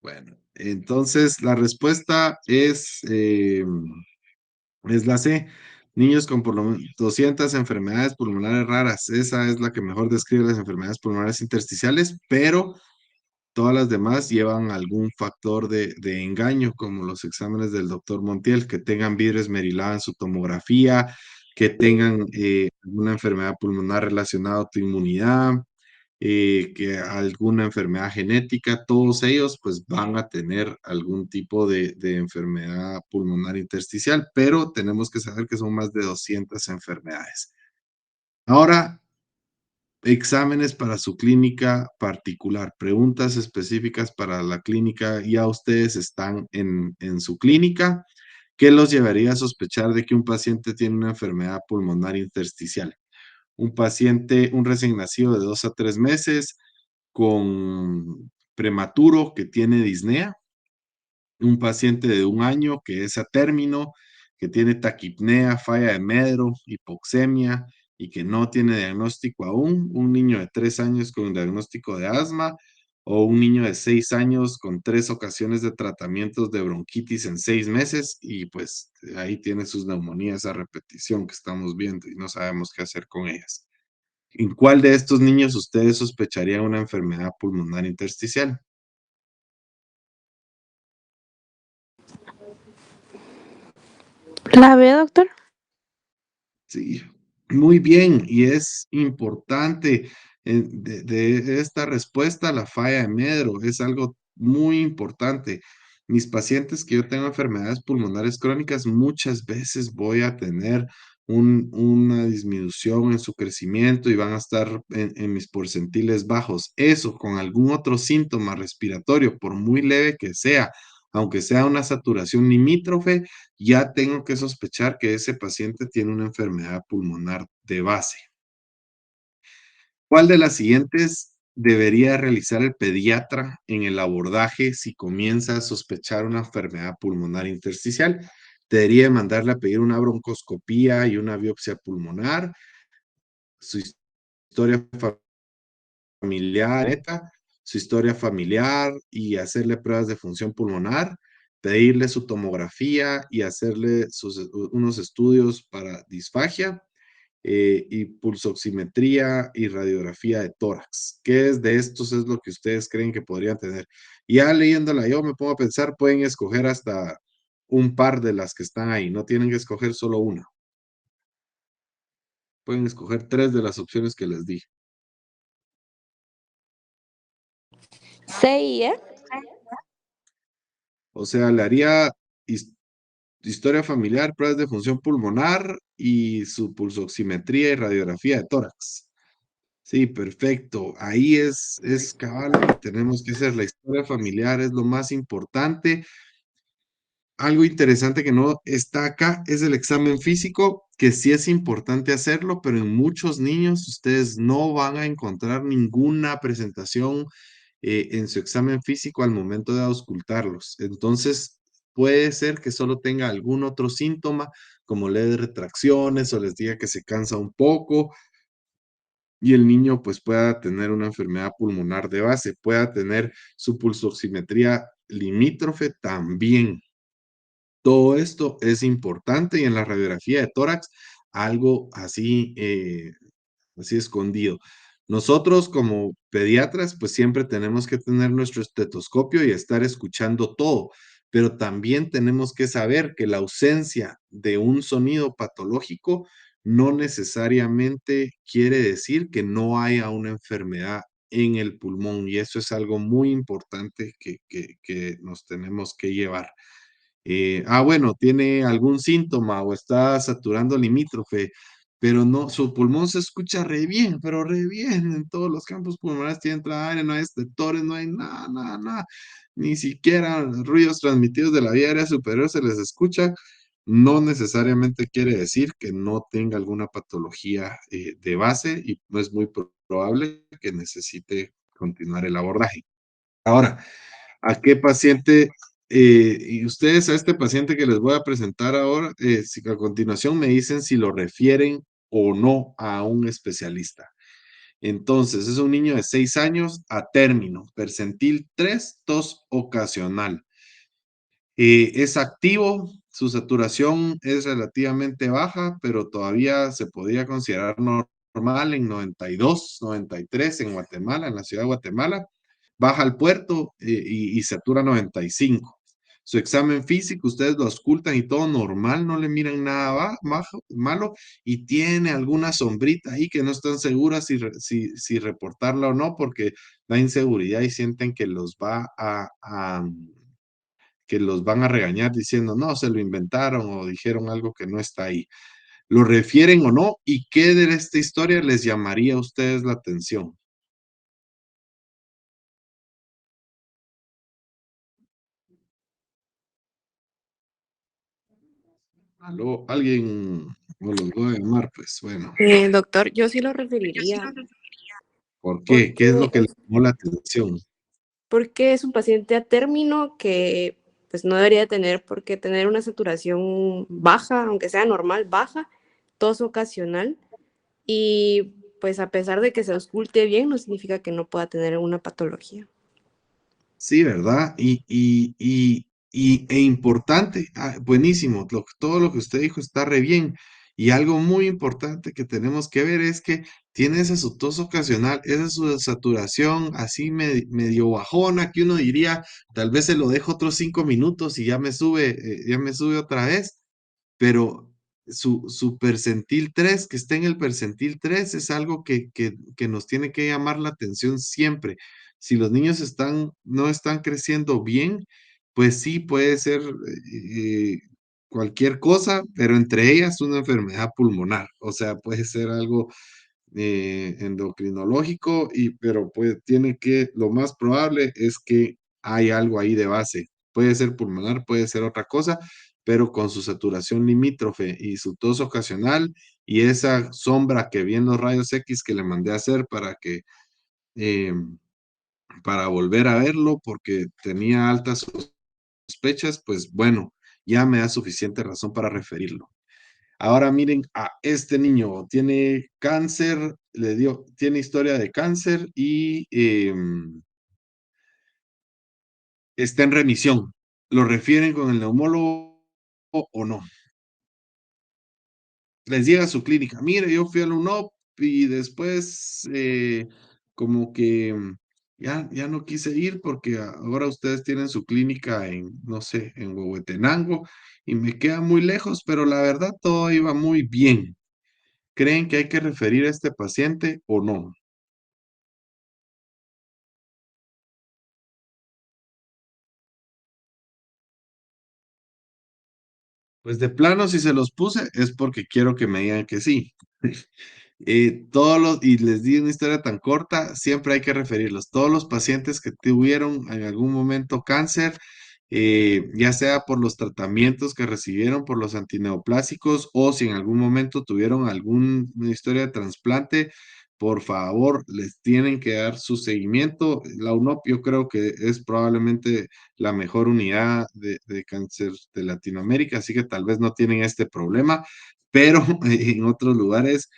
Bueno, entonces la respuesta es la C. Niños con por lo menos 200 enfermedades pulmonares raras. Esa es la que mejor describe las enfermedades pulmonares intersticiales, pero todas las demás llevan algún factor de engaño, como los exámenes del doctor Montiel, que tengan vidrio esmerilado en su tomografía, que tengan alguna enfermedad pulmonar relacionada a autoinmunidad, que alguna enfermedad genética, todos ellos pues van a tener algún tipo de enfermedad pulmonar intersticial, pero tenemos que saber que son más de 200 enfermedades. Ahora, exámenes para su clínica particular, preguntas específicas para la clínica, ya ustedes están en su clínica. ¿Qué los llevaría a sospechar de que un paciente tiene una enfermedad pulmonar intersticial? Un paciente, un recién nacido de 2 a 3 meses con prematuro que tiene disnea, un paciente de 1 año que es a término, que tiene taquipnea, falla de medro, hipoxemia y que no tiene diagnóstico aún, un niño de 3 años con diagnóstico de asma o un niño de 6 años con 3 ocasiones de tratamientos de bronquitis en 6 meses y pues ahí tiene sus neumonías a repetición que estamos viendo y no sabemos qué hacer con ellas. ¿En cuál de estos niños ustedes sospecharían una enfermedad pulmonar intersticial? ¿La ve, doctor? Sí, muy bien, y es importante de esta respuesta, la falla de Medro, es algo muy importante. Mis pacientes que yo tengo enfermedades pulmonares crónicas, muchas veces voy a tener una disminución en su crecimiento y van a estar en mis porcentiles bajos. Eso con algún otro síntoma respiratorio, por muy leve que sea, aunque sea una saturación limítrofe, ya tengo que sospechar que ese paciente tiene una enfermedad pulmonar de base. ¿Cuál de las siguientes debería realizar el pediatra en el abordaje si comienza a sospechar una enfermedad pulmonar intersticial? Debería mandarle a pedir una broncoscopía y una biopsia pulmonar, su historia familiar, su historia familiar y hacerle pruebas de función pulmonar, pedirle su tomografía y hacerle unos estudios para disfagia y pulsoximetría y radiografía de tórax. ¿Qué es de estos es lo que ustedes creen que podrían tener? Ya leyéndola yo me pongo a pensar, pueden escoger hasta un par de las que están ahí, no tienen que escoger solo una, pueden escoger 3 de las opciones que les di. C y E. O sea, le haría historia familiar, pruebas de función pulmonar y su pulsoximetría y radiografía de tórax. Sí, perfecto. Ahí es cabal lo que tenemos que hacer. La historia familiar es lo más importante. Algo interesante que no está acá es el examen físico, que sí es importante hacerlo, pero en muchos niños ustedes no van a encontrar ninguna presentación en su examen físico al momento de auscultarlos. Entonces, puede ser que solo tenga algún otro síntoma, como le dé retracciones o les diga que se cansa un poco y el niño pues pueda tener una enfermedad pulmonar de base, pueda tener su pulsoximetría limítrofe también. Todo esto es importante y en la radiografía de tórax, algo así, así escondido. Nosotros como pediatras, pues siempre tenemos que tener nuestro estetoscopio y estar escuchando todo, pero también tenemos que saber que la ausencia de un sonido patológico no necesariamente quiere decir que no haya una enfermedad en el pulmón y eso es algo muy importante que nos tenemos que llevar. Bueno, tiene algún síntoma o está saturando limítrofe, pero no, su pulmón se escucha re bien, pero re bien. En todos los campos pulmonares tiene entrada de aire, no hay estertores, no hay nada, nada, nada. Ni siquiera ruidos transmitidos de la vía aérea superior se les escucha. No necesariamente quiere decir que no tenga alguna patología de base y no es muy probable que necesite continuar el abordaje. Ahora, ¿a qué paciente? Y ustedes a este paciente que les voy a presentar ahora, si a continuación me dicen si lo refieren o no a un especialista. Entonces, es un niño de 6 años a término, percentil 3, tos ocasional. Es activo, su saturación es relativamente baja, pero todavía se podría considerar normal en 92, 93 en Guatemala, en la ciudad de Guatemala. Baja al puerto y satura 95. su examen físico, ustedes lo auscultan y todo normal, no le miran nada malo, y tiene alguna sombrita ahí que no están seguras si reportarla o no, porque da inseguridad y sienten que que los van a regañar diciendo, no, se lo inventaron o dijeron algo que no está ahí. ¿Lo refieren o no? ¿Y qué de esta historia les llamaría a ustedes la atención? ¿Aló? ¿Alguien no los voy a llamar? Pues bueno, Doctor, yo sí lo referiría ¿por qué? ¿Qué es porque lo que les llamó la atención? porque es un paciente a término que pues no debería tener por qué tener una saturación baja, aunque sea normal, baja, tos ocasional y pues a pesar de que se ausculte bien, no significa que no pueda tener una patología. Sí, ¿verdad? E importante, buenísimo, todo lo que usted dijo está re bien. Y algo muy importante que tenemos que ver es que tiene esa su tos ocasional, esa su saturación así medio bajona, que uno diría, tal vez se lo dejo otros 5 minutos y ya me sube otra vez, pero su percentil 3 que esté en el percentil 3 es algo que nos tiene que llamar la atención siempre. Si los niños no están creciendo bien, pues sí puede ser cualquier cosa, pero entre ellas una enfermedad pulmonar. O sea, puede ser algo endocrinológico, pero pues lo más probable es que hay algo ahí de base. Puede ser pulmonar, puede ser otra cosa, pero con su saturación limítrofe y su tos ocasional y esa sombra que vi en los rayos X que le mandé a hacer eh, para volver a verlo porque tenía altas sospechas, pues bueno, ya me da suficiente razón para referirlo. Ahora miren a este niño, tiene cáncer, tiene historia de cáncer y está en remisión. ¿Lo refieren con el neumólogo o no? Les llega a su clínica, mire, yo fui al UNOP y después como que ya no quise ir porque ahora ustedes tienen su clínica en, no sé, en Huehuetenango y me queda muy lejos, pero la verdad todo iba muy bien. ¿Creen que hay que referir a este paciente o no? Pues de plano, si se los puse, es porque quiero que me digan que sí. Y les di una historia tan corta, siempre hay que referirlos. Todos los pacientes que tuvieron en algún momento cáncer, ya sea por los tratamientos que recibieron por los antineoplásicos o si en algún momento tuvieron alguna historia de trasplante, por favor, les tienen que dar su seguimiento. La UNOP yo creo que es probablemente la mejor unidad de cáncer de Latinoamérica, así que tal vez no tienen este problema, pero en otros lugares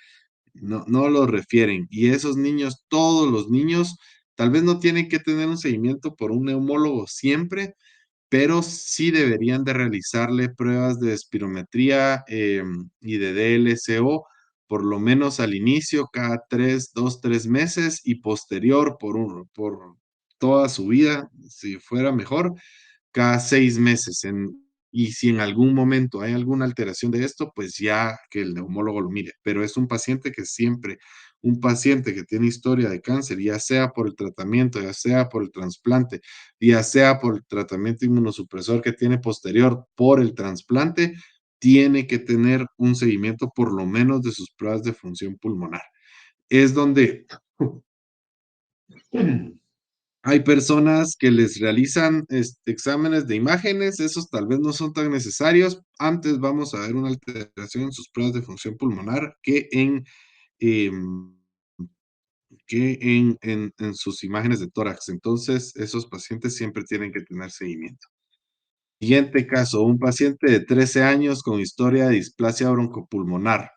no lo refieren. Y esos niños, todos los niños, tal vez no tienen que tener un seguimiento por un neumólogo siempre, pero sí deberían de realizarle pruebas de espirometría y de DLCO, por lo menos al inicio, cada 3 meses, y posterior por toda su vida, si fuera mejor, cada 6 meses. Y si en algún momento hay alguna alteración de esto, pues ya que el neumólogo lo mire. Pero es un paciente que tiene historia de cáncer, ya sea por el tratamiento, ya sea por el trasplante, ya sea por el tratamiento inmunosupresor que tiene posterior por el trasplante, tiene que tener un seguimiento por lo menos de sus pruebas de función pulmonar. Es donde hay personas que les realizan exámenes de imágenes, esos tal vez no son tan necesarios. Antes vamos a ver una alteración en sus pruebas de función pulmonar em, que en sus imágenes de tórax. Entonces, esos pacientes siempre tienen que tener seguimiento. Siguiente caso, un paciente de 13 años con historia de displasia broncopulmonar.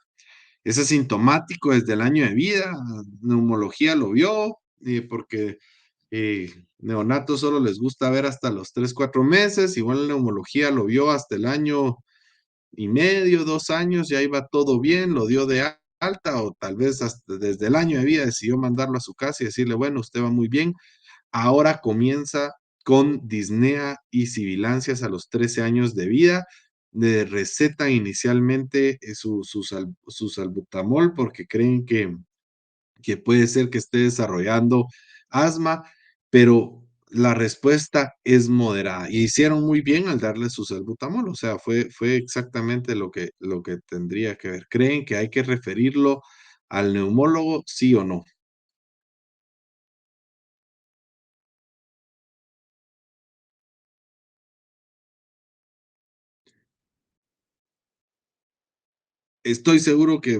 Es asintomático desde el año de vida, neumología lo vio, porque neonatos solo les gusta ver hasta los 3 4 meses, igual la neumología lo vio hasta el año y medio, 2 años, ya iba todo bien, lo dio de alta o tal vez hasta desde el año de vida decidió mandarlo a su casa y decirle, bueno, usted va muy bien, ahora con disnea y sibilancias a los 13 años de vida. Le recetan inicialmente su salbutamol porque creen que puede ser que esté desarrollando asma, pero la respuesta es moderada. Y hicieron muy bien al darle su salbutamol, o sea, fue exactamente lo que tendría que ver. ¿Creen que hay que referirlo al neumólogo, sí o no? Estoy seguro que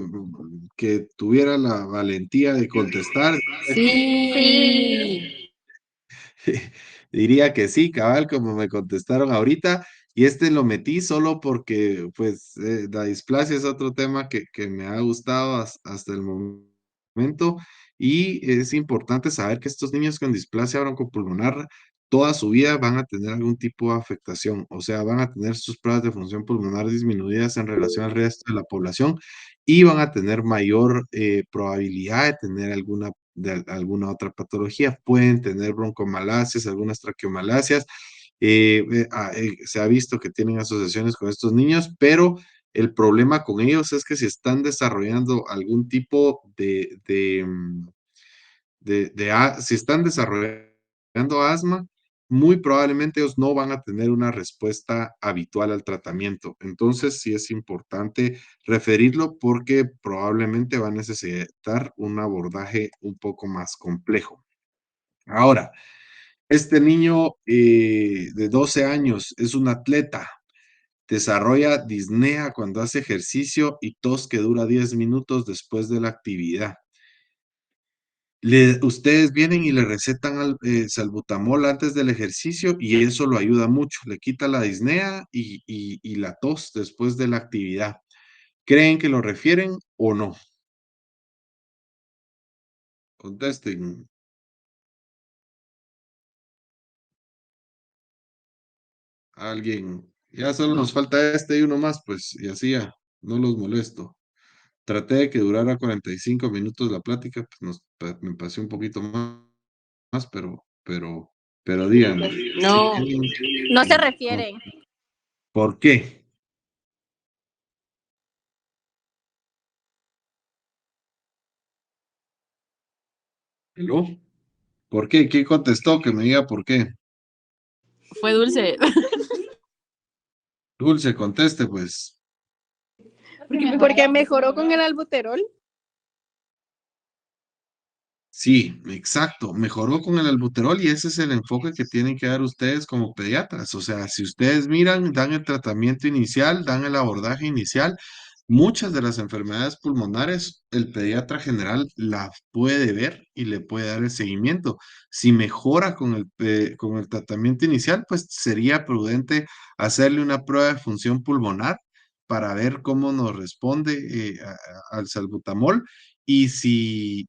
tuviera la valentía de contestar. Sí. Diría que sí, cabal, como me contestaron ahorita, y este lo metí solo porque, pues, la displasia es otro tema que me ha gustado hasta el momento, y es importante saber que estos niños con displasia broncopulmonar toda su vida van a tener algún tipo de afectación, o sea, van a tener sus pruebas de función pulmonar disminuidas en relación al resto de la población y van a tener mayor probabilidad de tener alguna otra patología. Pueden tener broncomalacias, algunas traqueomalacias. Se ha visto que tienen asociaciones con estos niños, pero el problema con ellos es que si están desarrollando algún tipo si están desarrollando asma, muy probablemente ellos no van a tener una respuesta habitual al tratamiento. Entonces, sí es importante referirlo porque probablemente va a necesitar un abordaje un poco más complejo. Ahora, este niño de 12 años es un atleta, desarrolla disnea cuando hace ejercicio y tos que dura 10 minutos después de la actividad. Ustedes vienen y le recetan salbutamol antes del ejercicio y eso lo ayuda mucho, le quita la disnea y la tos después de la actividad. ¿Creen que lo refieren o no? Contesten. Alguien. Ya solo nos falta este y uno más, pues, y así ya, no los molesto. Traté de que durara 45 minutos la plática, pues me pasé un poquito más, pero díganme, si No, tienen, no se ¿por, refieren. por qué? ¿Hello? ¿Por qué? ¿Quién contestó? Que me diga por qué. Fue dulce. Dulce, conteste, pues. Porque mejoró con el albuterol. Sí, exacto. Mejoró con el albuterol y ese es el enfoque que tienen que dar ustedes como pediatras. O sea, si ustedes miran, dan el tratamiento inicial, dan el abordaje inicial. Muchas de las enfermedades pulmonares, el pediatra general las puede ver y le puede dar el seguimiento. Si mejora con el tratamiento inicial, pues sería prudente hacerle una prueba de función pulmonar para ver cómo nos responde al salbutamol y si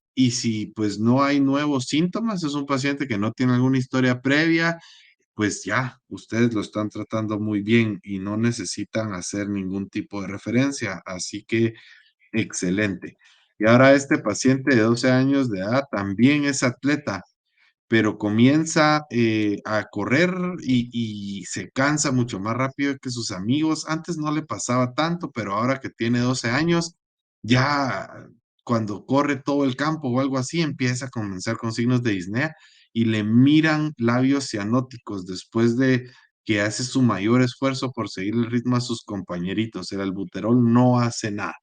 pues no hay nuevos síntomas, es un paciente que no tiene alguna historia previa, pues ya, ustedes lo están tratando muy bien y no necesitan hacer ningún tipo de referencia. Así que excelente. Y ahora este paciente de 12 años de edad también es atleta, pero comienza a correr y se cansa mucho más rápido que sus amigos. Antes no le pasaba tanto, pero ahora que tiene 12 años, ya cuando corre todo el campo o algo así, empieza a comenzar con signos de disnea y le miran labios cianóticos después de que hace su mayor esfuerzo por seguir el ritmo a sus compañeritos. El albuterol no hace nada.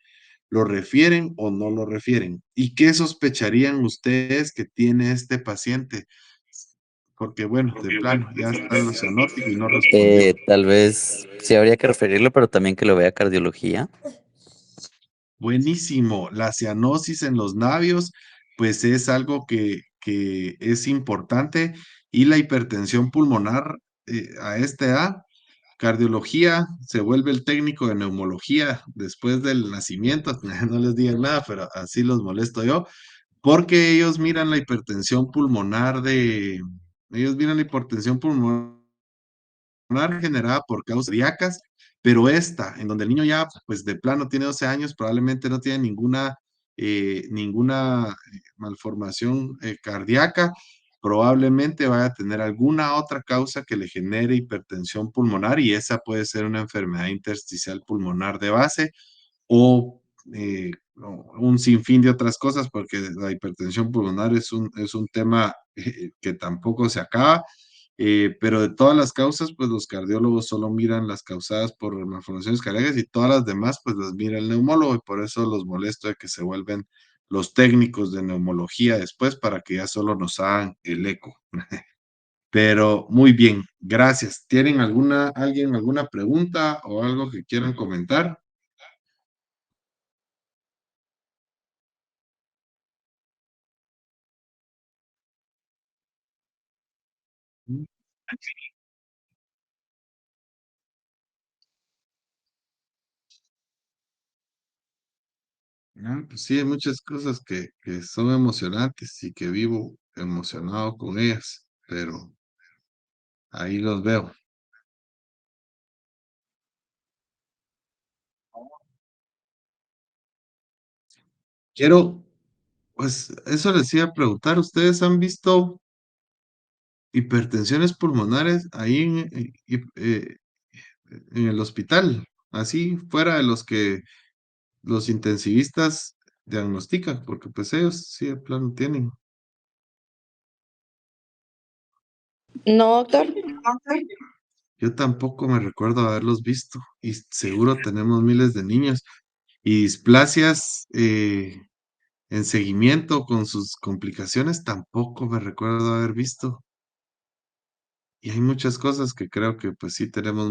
¿Lo refieren o no lo refieren? ¿Y qué sospecharían ustedes que tiene este paciente? Porque bueno, de plano, ya está el cianótico y no respondió. Tal vez sí habría que referirlo, pero también que lo vea cardiología. Buenísimo. La cianosis en los labios, pues es algo que es importante y la hipertensión pulmonar a esta edad, cardiología, se vuelve el técnico de neumología después del nacimiento. No les digan nada, pero así los molesto yo. Porque ellos miran la hipertensión pulmonar generada por causas cardíacas, pero esta, en donde el niño ya, pues de plano tiene 12 años, probablemente no tiene ninguna malformación cardíaca, probablemente vaya a tener alguna otra causa que le genere hipertensión pulmonar y esa puede ser una enfermedad intersticial pulmonar de base o un sinfín de otras cosas, porque la hipertensión pulmonar es un tema que tampoco se acaba, pero de todas las causas, pues los cardiólogos solo miran las causadas por malformaciones cardíacas y todas las demás, pues las mira el neumólogo y por eso los molesto de que se vuelven los técnicos de neumología después para que ya solo nos hagan el eco. Pero muy bien, gracias. ¿Tienen alguna pregunta o algo que quieran comentar? Pues sí, hay muchas cosas que son emocionantes y que vivo emocionado con ellas, pero ahí los veo. Quiero, pues eso les iba a preguntar, ¿ustedes han visto hipertensiones pulmonares ahí en el hospital? Así, fuera de los que los intensivistas diagnostican, porque pues ellos sí de plano tienen. No, doctor. Yo tampoco me recuerdo haberlos visto y seguro tenemos miles de niños y displasias en seguimiento con sus complicaciones tampoco me recuerdo haber visto. Y hay muchas cosas que creo que pues sí tenemos